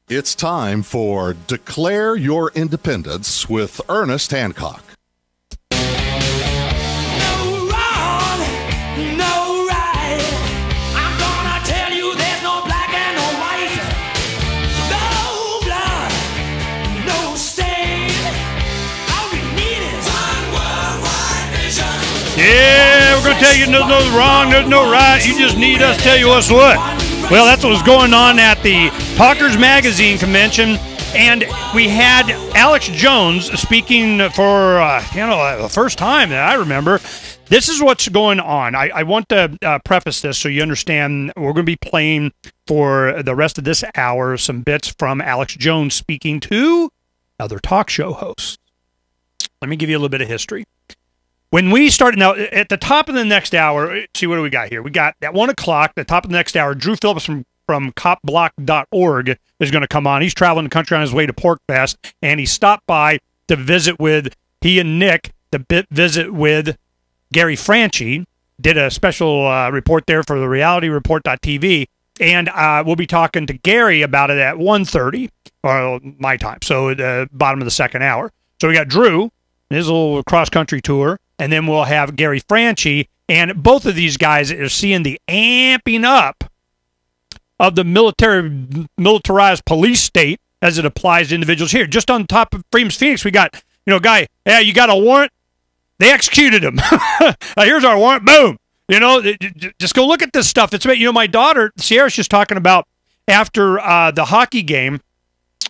It's time for Declare Your Independence with Ernest Hancock. No wrong, no right. I'm gonna tell you there's no black and no white. No blood, no stain. All we need is one worldwide vision. Yeah, we're going to tell you there's no wrong, there's no right. You just need us to tell you what's what. Well, that's what was going on at the Talkers Magazine convention, and we had Alex Jones speaking for, the first time that I remember. This is what's going on. I want to preface this so you understand. We're going to be playing for the rest of this hour some bits from Alex Jones speaking to other talk show hosts. Let me give you a little bit of history. When we started, now at the top of the next hour, see what do we got here? We got at 1 o'clock, the top of the next hour, Drew Phillips from copblock.org is going to come on. He's traveling the country on his way to PorcFest, and he stopped by to visit with, he and Nick, to visit with Gary Franchi, did a special report there for the RealityReport.tv, and we'll be talking to Gary about it at 1:30, or my time, so at the bottom of the second hour. So we got Drew, his little cross-country tour, and then we'll have Gary Franchi, and both of these guys are seeing the amping up of the militarized police state as it applies to individuals here. Just on top of Freedom's Phoenix, we got, guy, yeah, you got a warrant? They executed him. Here's our warrant. Boom. Just go look at this stuff. It's about, my daughter, Sierra's just talking about after the hockey game,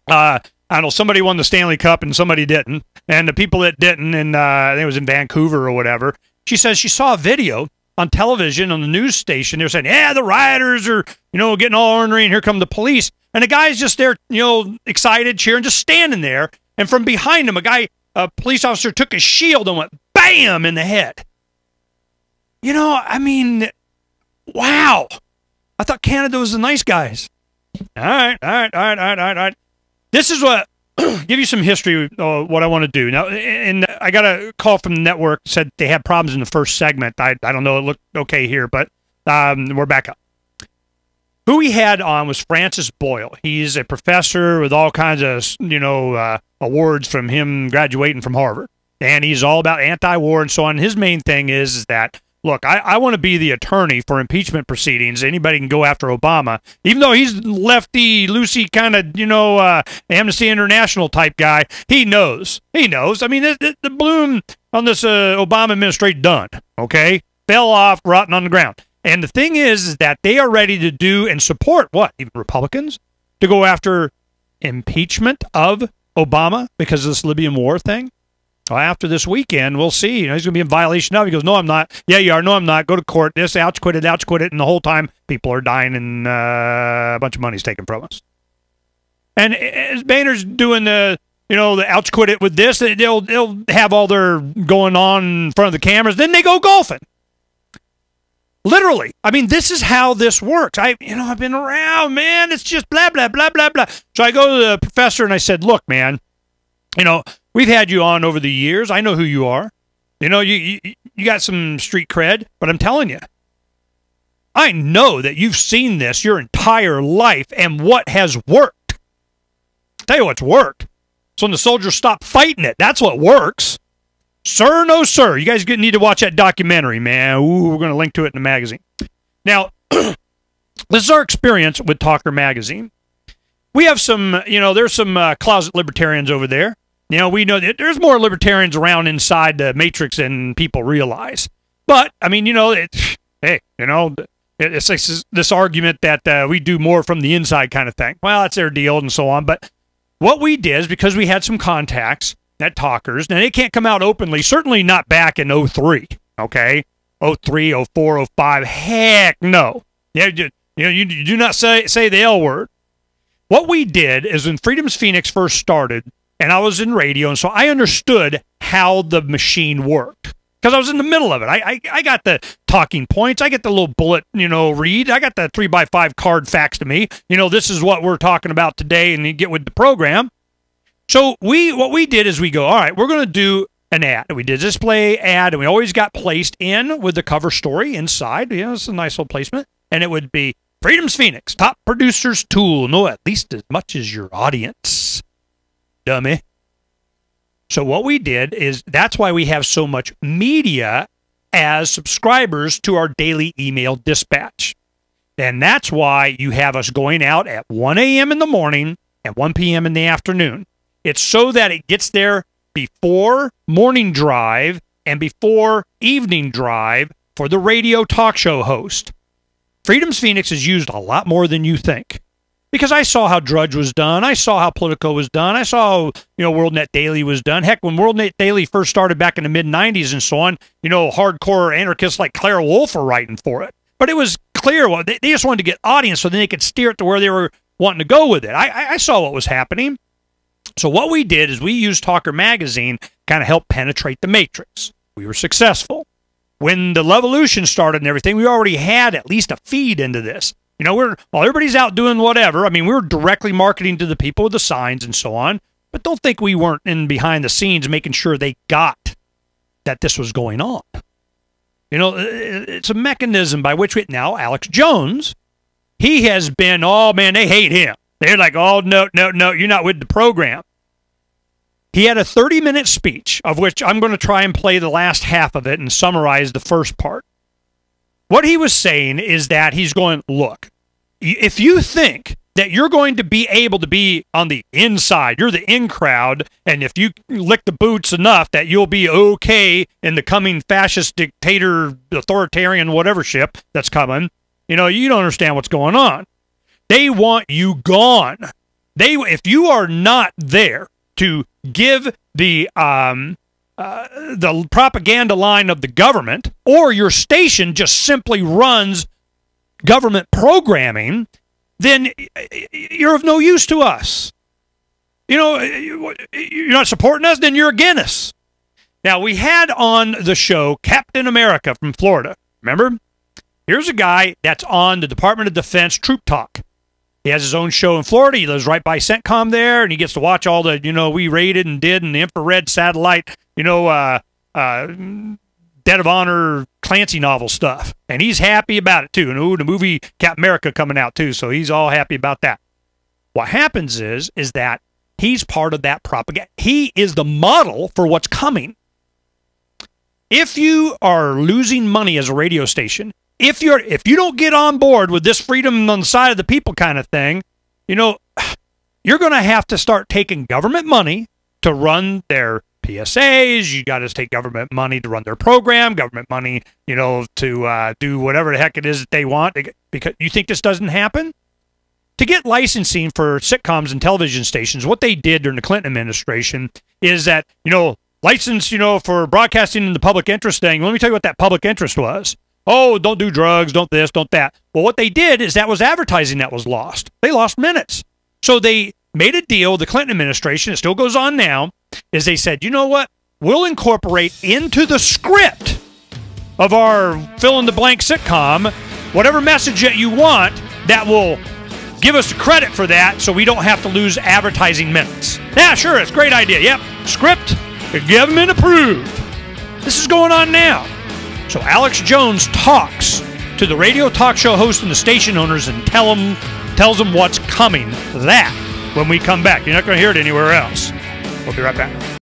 I don't know, somebody won the Stanley Cup and somebody didn't. And the people that didn't, and I think it was in Vancouver or whatever, she says she saw a video on television on the news station. They were saying, yeah, the rioters are, getting all ornery, and here come the police. And the guy's just there, excited, cheering, just standing there. And from behind him, a police officer took his shield and went bam in the head. Wow. I thought Canada was the nice guys. All right. This is what, give you some history of what I want to do. Now, and I got a call from the network, said they had problems in the first segment. I don't know, it looked okay here, but we're back up. Who we had on was Francis Boyle. He's a professor with all kinds of, awards from him graduating from Harvard. And he's all about anti-war and so on. His main thing is that, look, I want to be the attorney for impeachment proceedings. Anybody can go after Obama. Even though he's lefty, loosey kind of, Amnesty International type guy, he knows. I mean, the bloom on this Obama administration done, okay? Fell off, rotting on the ground. And the thing is that they are ready to do and support, what, even Republicans, to go after impeachment of Obama because of this Libyan war thing. Well, after this weekend, we'll see. He's going to be in violation of it. He goes, no, I'm not. Yeah, you are. No, I'm not. Go to court. This, ouch, quit it. And the whole time, people are dying and a bunch of money's taken from us. And as Boehner's doing the ouch, quit it with this, they'll have all their going on in front of the cameras. Then they go golfing. Literally. I mean, this is how this works. I've been around, man. It's just blah, blah, blah, blah, blah. So I go to the professor and I said, look, man, we've had you on over the years. I know who you are. You got some street cred, but I'm telling you, I know that you've seen this your entire life and what has worked. I'll tell you what's worked. It's when the soldiers stop fighting it. That's what works. Sir, no sir. You guys need to watch that documentary, man. Ooh, we're going to link to it in the magazine. Now, this is our experience with Talker Magazine. We have some, there's some closet libertarians over there. We know that there's more libertarians around inside the matrix than people realize. But, I mean, it's like this argument that we do more from the inside kind of thing. Well, that's their deal and so on. But what we did is because we had some contacts at Talkers, and they can't come out openly, certainly not back in 03, okay? 03, 04, 05, heck no. You do not say the L word. What we did is when Freedom's Phoenix first started, and I was in radio, and so I understood how the machine worked because I was in the middle of it. I got the talking points. I get the little bullet, read. I got the 3x5 card faxed to me. This is what we're talking about today, and you get with the program. So what we did is we go, all right, we're going to do an ad. We did a display ad, and we always got placed in with the cover story inside. It's a nice little placement. And it would be Freedom's Phoenix, top producer's tool. Know at least as much as your audience. Dummy. So what we did is, that's why we have so much media as subscribers to our daily email dispatch. And that's why you have us going out at 1 a.m. in the morning and 1 p.m. in the afternoon. It's so that it gets there before morning drive and before evening drive for the radio talk show host. Freedom's Phoenix is used a lot more than you think. Because I saw how Drudge was done. I saw how Politico was done. I saw how, WorldNet Daily was done. Heck, when WorldNet Daily first started back in the mid-'90s and so on, hardcore anarchists like Claire Wolfe were writing for it. But it was clear. Well, they just wanted to get audience so then they could steer it to where they were wanting to go with it. I saw what was happening. So what we did is we used Talker Magazine to kind of help penetrate the matrix. We were successful. When the Levolution started and everything, we already had at least a feed into this. While everybody's out doing whatever, we were directly marketing to the people with the signs and so on, but don't think we weren't in behind the scenes making sure they got that this was going on. It's a mechanism by which now Alex Jones, he has been, oh man, they hate him. They're like, oh, no, you're not with the program. He had a 30-minute speech, of which I'm going to try and play the last half of it and summarize the first part. What he was saying is that he's going, look, if you think that you're going to be able to be on the inside, you're the in crowd, and if you lick the boots enough that you'll be okay in the coming fascist dictator, authoritarian, whatever ship that's coming, you don't understand what's going on. They want you gone. If you are not there to give the propaganda line of the government, or your station just simply runs government programming, then you're of no use to us. You're not supporting us, then you're against us. Now, we had on the show Captain America from Florida. Remember? Here's a guy that's on the Department of Defense Troop Talk. He has his own show in Florida. He lives right by CENTCOM there, and he gets to watch all the, we rated and did, and the infrared satellite, Dead of Honor Clancy novel stuff. And he's happy about it, too. And the movie Captain America coming out, too, so he's all happy about that. What happens is that he's part of that propaganda. He is the model for what's coming. If you are losing money as a radio station, if you don't get on board with this freedom on the side of the people kind of thing, you're going to have to start taking government money to run their PSAs. You got to take government money to run their program, government money, to do whatever the heck it is that they want. Because you think this doesn't happen? To get licensing for sitcoms and television stations, what they did during the Clinton administration is that, license, for broadcasting in the public interest thing. Let me tell you what that public interest was. Oh, don't do drugs, don't this, don't that. Well, what they did is that was advertising that was lost. They lost minutes. So they made a deal with the Clinton administration, it still goes on now, is they said, you know what? We'll incorporate into the script of our fill-in-the-blank sitcom whatever message that you want that will give us the credit for that so we don't have to lose advertising minutes. Yeah, sure, it's a great idea. Yep, script, government approved. This is going on now. So Alex Jones talks to the radio talk show host and the station owners and tells them what's coming. That, when we come back. You're not going to hear it anywhere else. We'll be right back.